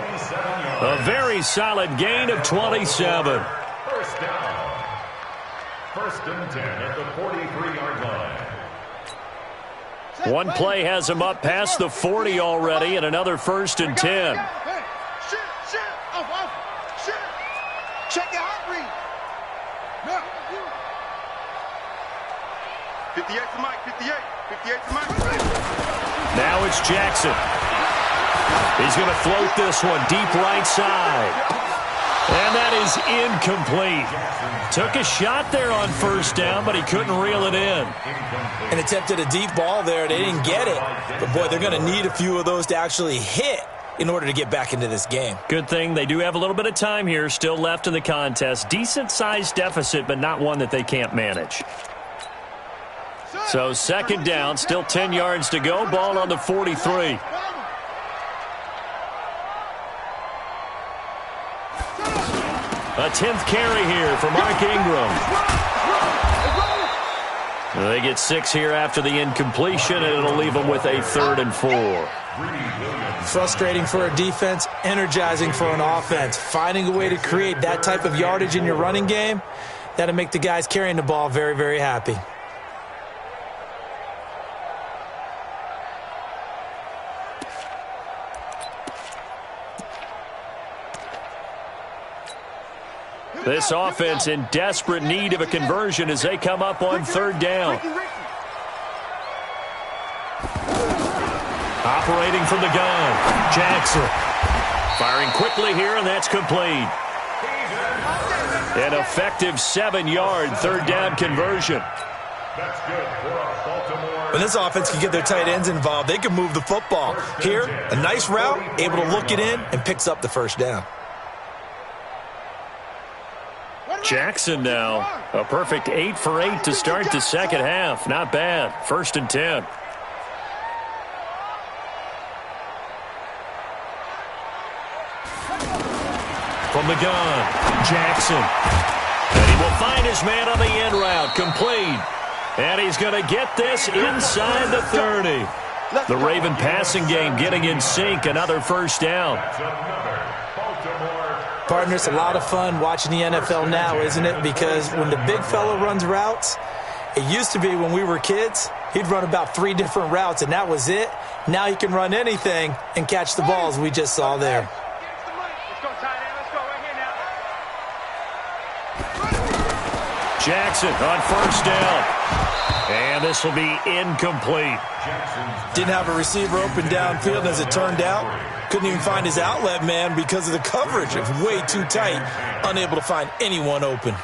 A very solid gain of 27. 1st down. 1st and 10 at the 43-yard line. One play has him up past the 40 already, and another 1st and 10. Check your hot read. 58 to Mike, 58. 58 to Mike. Now it's Jackson. He's going to float this one deep right side. And that is incomplete. Took a shot there on 1st down, but he couldn't reel it in. And attempted a deep ball there. They didn't get it. But, boy, they're going to need a few of those to actually hit in order to get back into this game. Good thing they do have a little bit of time here still left in the contest. Decent-sized deficit, but not one that they can't manage. So 2nd down, still 10 yards to go. Ball on the 43. A 10th carry here for Mark Ingram. They get 6 here after the incompletion, and it'll leave them with a 3rd and 4. Frustrating for a defense, energizing for an offense. Finding a way to create that type of yardage in your running game, that'll make the guys carrying the ball very, very happy. This offense in desperate need of a conversion as they come up on 3rd down. Operating from the gun, Jackson. Firing quickly here, and that's complete. An effective 7-yard 3rd down conversion. That's good for a Baltimore. When this offense can get their tight ends involved, they can move the football. Here, a nice route, able to look it in, and picks up the 1st down. Jackson now, a perfect 8 for 8 to start the 2nd half. Not bad. 1st and 10. From the gun, Jackson. And he will find his man on the end route, complete. And he's going to get this inside the 30. The Raven passing game getting in sync, another 1st down. Partner, it's a lot of fun watching the NFL now, isn't it? Because when the big fella runs routes, it used to be when we were kids, he'd run about 3 different routes, and that was it. Now he can run anything and catch the balls we just saw there. Jackson on first down. And this will be incomplete. Didn't have a receiver open downfield, as it turned out. Couldn't even find his outlet man because of the coverage. It was way too tight. Unable to find anyone open.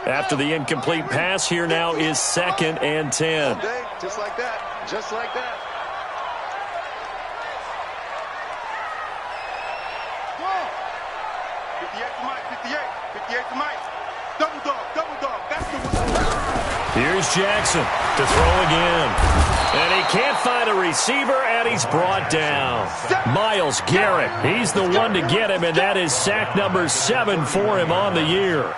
After the incomplete pass, here now is 2nd and 10. Just like that. Just like that. Whoa. 58 to Mike. 58 to Mike. Double dog. That's the one. Here's Jackson to throw again. And he can't find a receiver, and he's brought down. Myles Garrett, he's the one to get him, and that is sack number 7 for him on the year.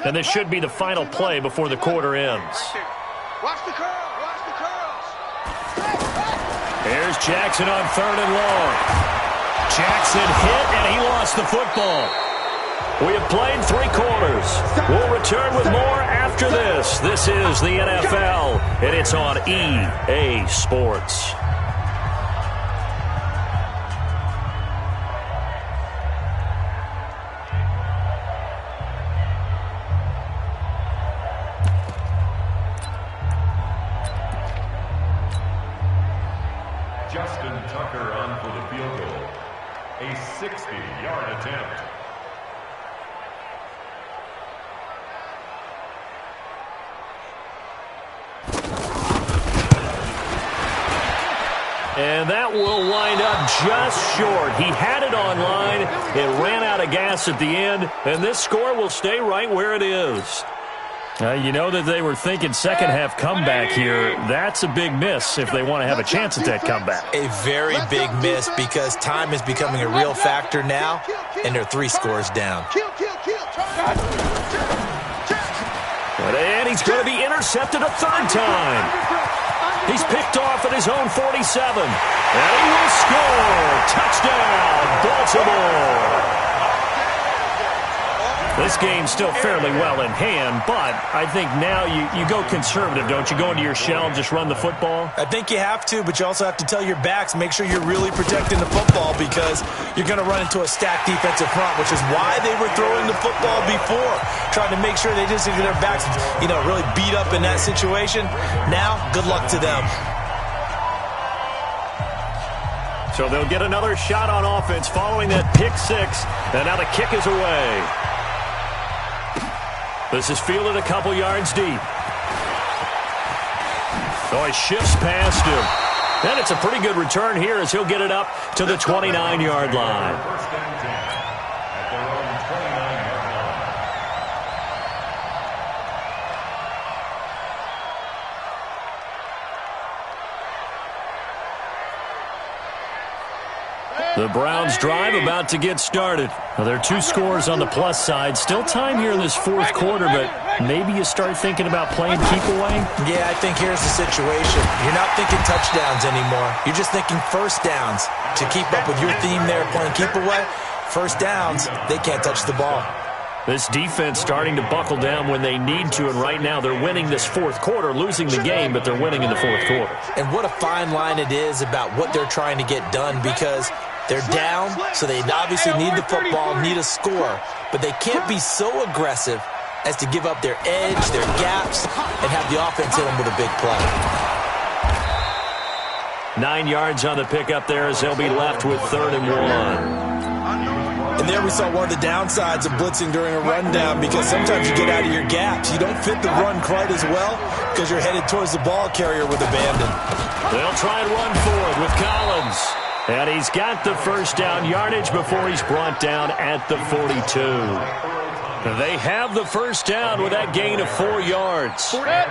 And this should be the final play before the quarter ends. Watch the curls. Watch the curls. Here's Jackson on 3rd and long. Jackson hit, and he lost the football. We have played 3 quarters. We'll return with more after this. This is the NFL, and it's on EA Sports. Justin Tucker on for the field goal. A 60-yard attempt. And that will wind up just short. He had it on line. It ran out of gas at the end, and this score will stay right where it is. You know that they were thinking second-half comeback here. That's a big miss if they want to have a chance at that comeback. A very big miss because time is becoming a real factor now, and they're 3 scores down. And he's going to be intercepted a 3rd time. He's picked off at his own 47. And he will score. Touchdown, Baltimore. This game's still fairly well in hand, but I think now you go conservative, don't you? Go into your shell and just run the football? I think you have to, but you also have to tell your backs, make sure you're really protecting the football because you're going to run into a stacked defensive front, which is why they were throwing the football before, trying to make sure they just get their backs, really beat up in that situation. Now, good luck to them. So they'll get another shot on offense following that pick 6, and now the kick is away. This is fielded a couple yards deep. So he shifts past him. And it's a pretty good return here as he'll get it up to the 29-yard line. First and 10 at their own 29-yard line. The Browns drive about to get started. Well, there are 2 scores on the plus side. Still time here in this 4th quarter, but maybe you start thinking about playing keep away? Yeah, I think here's the situation. You're not thinking touchdowns anymore. You're just thinking first downs. To keep up with your theme there, playing keep away, first downs, they can't touch the ball. This defense starting to buckle down when they need to, and right now they're winning this 4th quarter, losing the game, but they're winning in the 4th quarter. And what a fine line it is about what they're trying to get done because they're down, so they obviously need the football, need a score, but they can't be so aggressive as to give up their edge, their gaps, and have the offense hit them with a big play. 9 yards on the pickup there as they'll be left with 3rd and 1. And there we saw one of the downsides of blitzing during a rundown because sometimes you get out of your gaps. You don't fit the run quite as well because you're headed towards the ball carrier with abandon. They'll try and run forward with Collins. And he's got the first down yardage before he's brought down at the 42. They have the first down with that gain of 4 yards. First down.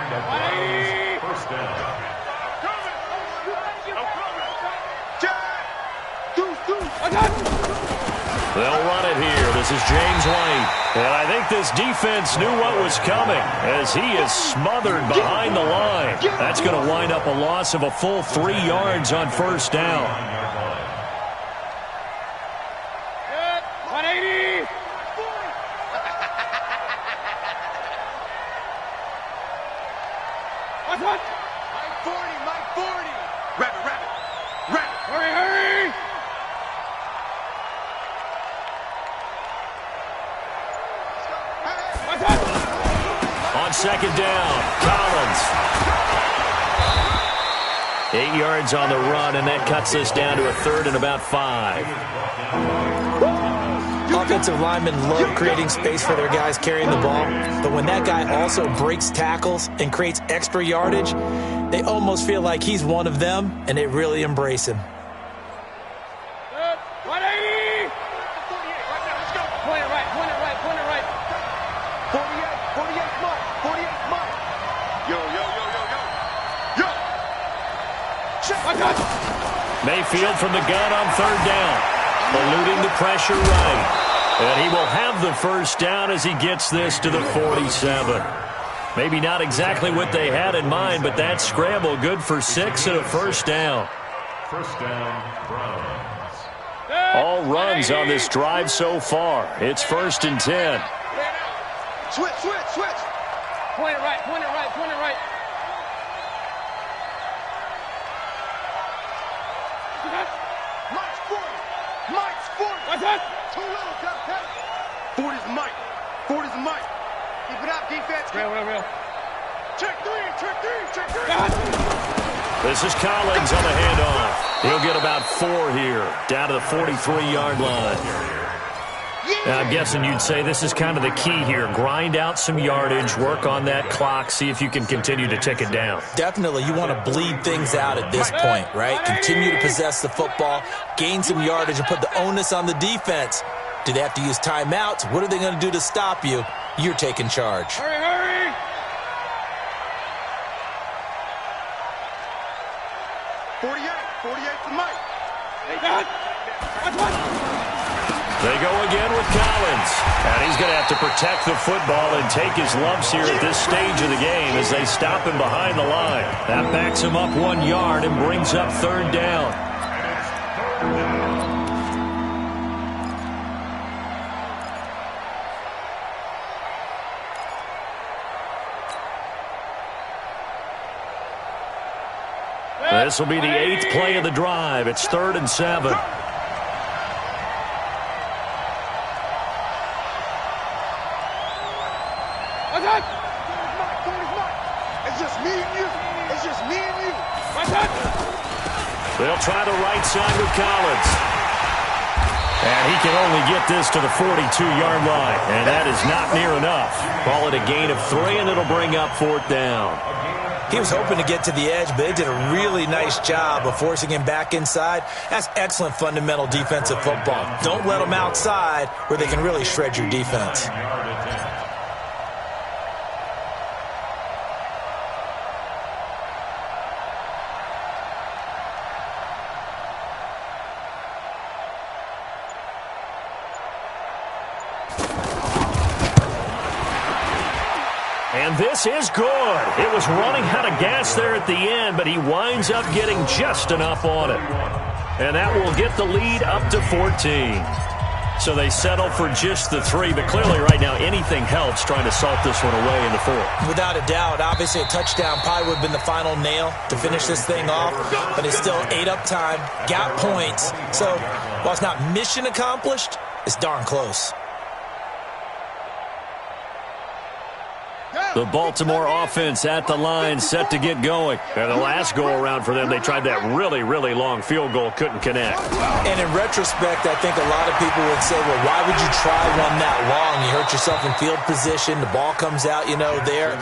They'll run it here. This is James White. And I think this defense knew what was coming as he is smothered behind the line. That's going to wind up a loss of a full 3 yards on first down. Mike 40, Mike 40. Rabbit, rabbit, rabbit. Hurry, hurry. On second down, Collins. 8 yards on the run, and that cuts us down to a third and about 5. Offensive linemen love creating space for their guys carrying the ball, but when that guy also breaks tackles and creates extra yardage, they almost feel like he's one of them, and they really embrace him. 180! 48, right now, let's go. Point it right, point it right, point it right. 48, 48 Mike, 48 Mike. Yo, yo, yo, yo, yo. Yo! Check. Mayfield from the gun on third down. Eluding the pressure right. And he will have the first down as he gets this to the 47. Maybe not exactly what they had in mind, but that scramble good for 6 and a first down. First down, Browns. All runs on this drive so far. It's 1st and 10. Switch, switch, switch. Point it right, point it right, point it right. Mike's 40. Mike's 40. What's that? Too little, cut. 40's Mike. 40's Mike. Keep it up, defense. Real. Check three, check three, check three. This is Collins on the handoff. He'll get about 4 here, down to the 43-yard line. Now, I'm guessing you'd say this is kind of the key here. Grind out some yardage, work on that clock, see if you can continue to tick it down. Definitely, you want to bleed things out at this point, right? Continue to possess the football, gain some yardage, and put the onus on the defense. Do they have to use timeouts? What are they going to do to stop you? You're taking charge. Hurry! 48 to Mike. They go again with Collins. And he's going to have to protect the football and take his lumps here at this stage of the game as they stop him behind the line. That backs him up 1 yard and brings up third down. This will be the 8th play of the drive. It's 3rd and 7. It's just me and you. It's just me and you. They'll try the right side with Collins. And he can only get this to the 42-yard line. And that is not near enough. Call it a gain of 3, and it'll bring up 4th down. He was hoping to get to the edge, but they did a really nice job of forcing him back inside. That's excellent fundamental defensive football. Don't let them outside where they can really shred your defense. And this is good. It was running out of gas there at the end, but he winds up getting just enough on it. And that will get the lead up to 14. So they settle for just the 3, but clearly right now anything helps trying to salt this one away in the 4th. Without a doubt, obviously a touchdown probably would have been the final nail to finish this thing off, but it's still ate up time, got points. So while it's not mission accomplished, it's darn close. The Baltimore offense at the line, set to get going. And the last go-around for them, they tried that really, really long field goal, couldn't connect. And in retrospect, I think a lot of people would say, well, why would you try one that long? You hurt yourself in field position, the ball comes out, there.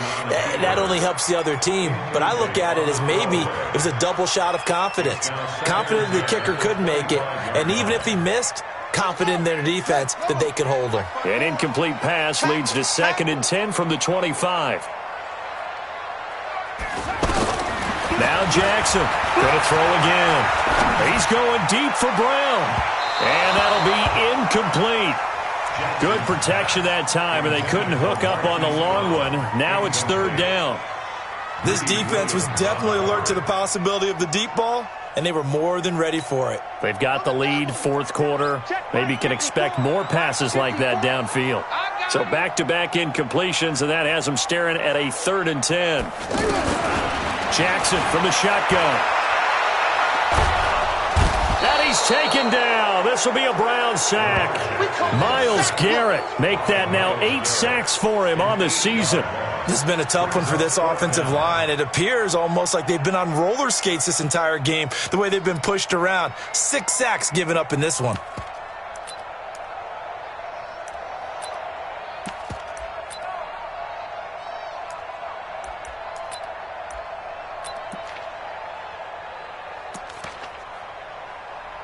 That only helps the other team. But I look at it as maybe it was a double shot of confidence. Confident the kicker could make it, and even if he missed, confident in their defense that they could hold him. An incomplete pass leads to 2nd and 10 from the 25. Now Jackson going to throw again. He's going deep for Brown. And that'll be incomplete. Good protection that time, and they couldn't hook up on the long one. Now it's 3rd down. This defense was definitely alert to the possibility of the deep ball, and they were more than ready for it. They've got the lead, 4th quarter. Maybe can expect more passes like that downfield. So back-to-back incompletions, and that has them staring at a 3rd and 10. Jackson from the shotgun. And he's taken down. This will be a Brown sack. Myles Garrett make that now 8 sacks for him on the season. This has been a tough one for this offensive line. It appears almost like they've been on roller skates this entire game, the way they've been pushed around. 6 sacks given up in this one.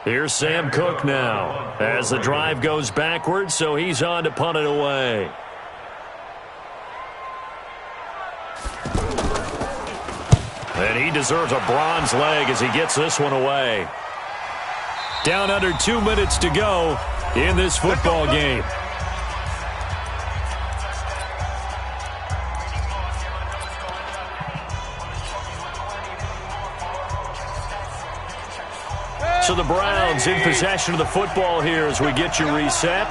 Here's Sam Cook now as the drive goes backwards, so he's on to punt it away. And he deserves a bronze leg as he gets this one away. Down under 2 minutes to go in this football game. So the Browns in possession of the football here as we get you reset.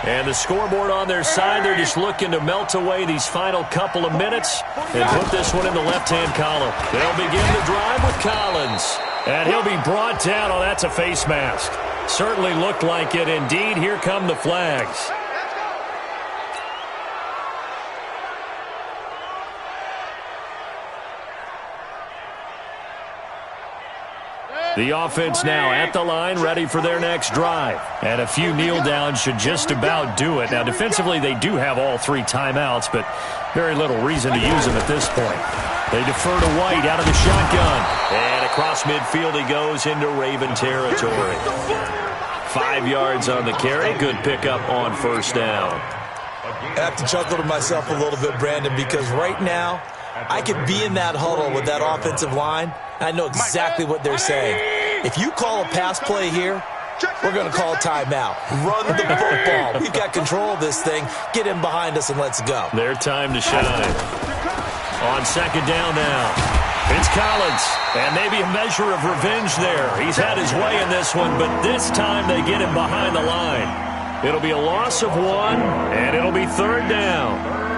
And the scoreboard on their side, they're just looking to melt away these final couple of minutes and put this one in the left-hand column. They'll begin the drive with Collins. And he'll be brought down. Oh, that's a face mask. Certainly looked like it. Indeed, here come the flags. The offense now at the line, ready for their next drive. And a few kneel downs should just about do it. Now, defensively, they do have all 3 timeouts, but very little reason to use them at this point. They defer to White out of the shotgun. And across midfield he goes into Raven territory. 5 yards on the carry. Good pickup on first down. I have to chuckle to myself a little bit, Brandon, because right now I could be in that huddle with that offensive line. I know exactly what they're saying. If you call a pass play here, we're going to call timeout. Run the football. We've got control of this thing. Get in behind us and let's go. Their time to shine. On second down now. It's Collins. And maybe a measure of revenge there. He's had his way in this one, but this time they get him behind the line. It'll be a loss of 1, and it'll be third down.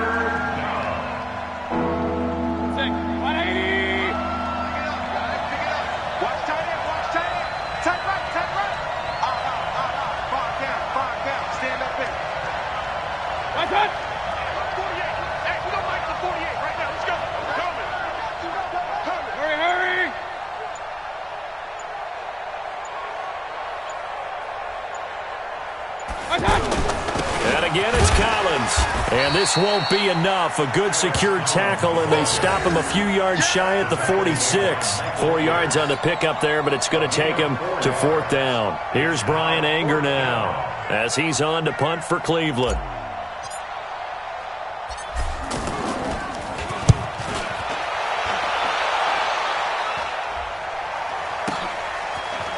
And again, it's Collins. And this won't be enough. A good secure tackle, and they stop him a few yards shy at the 46. 4 yards on the pickup there, but it's going to take him to fourth down. Here's Brian Anger now as he's on to punt for Cleveland.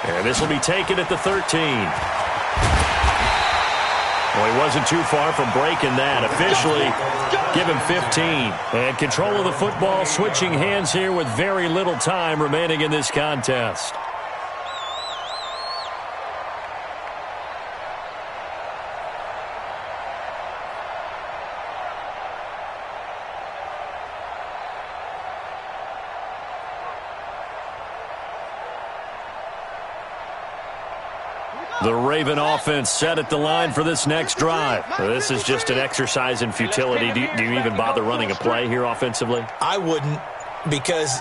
And this will be taken at the 13. Well, he wasn't too far from breaking that. Officially, give him 15. And control of the football switching hands here with very little time remaining in this contest. The Raven offense set at the line for this next drive. This is just an exercise in futility. Do you even bother running a play here offensively? I wouldn't, because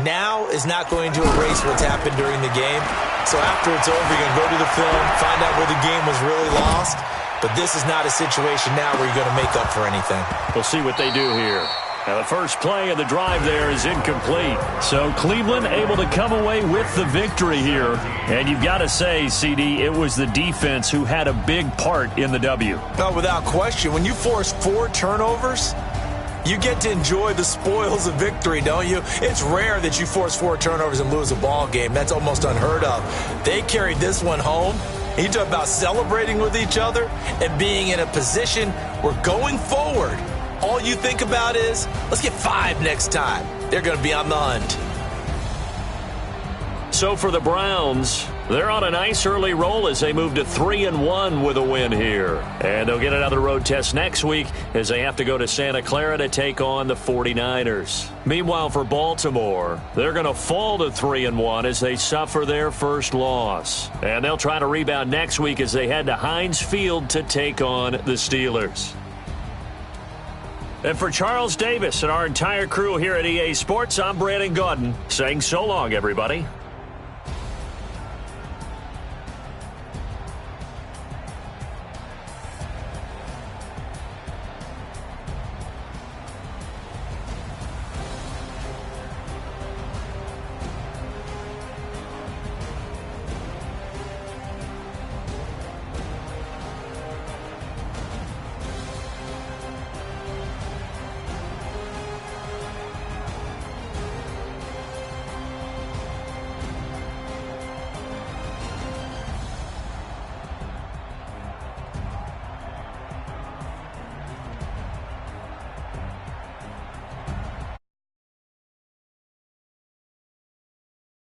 now is not going to erase what's happened during the game. So after it's over, you're going to go to the film, find out where the game was really lost. But this is not a situation now where you're going to make up for anything. We'll see what they do here. Now, the first play of the drive there is incomplete. So Cleveland able to come away with the victory here. And you've got to say, CD, it was the defense who had a big part in the W. No, without question. When you force 4 turnovers, you get to enjoy the spoils of victory, don't you? It's rare that you force 4 turnovers and lose a ball game. That's almost unheard of. They carried this one home. You talk about celebrating with each other and being in a position where going forward, all you think about is, let's get 5 next time. They're going to be on the hunt. So for the Browns, They're on a nice early roll as they move to 3-1 with a win here. And they'll get another road test next week as they have to go to Santa Clara to take on the 49ers. Meanwhile, for Baltimore, they're going to fall to 3-1 as they suffer their first loss. And they'll try to rebound next week as they head to Heinz Field to take on the Steelers. And for Charles Davis and our entire crew here at EA Sports, I'm Brandon Gaudin saying so long, everybody.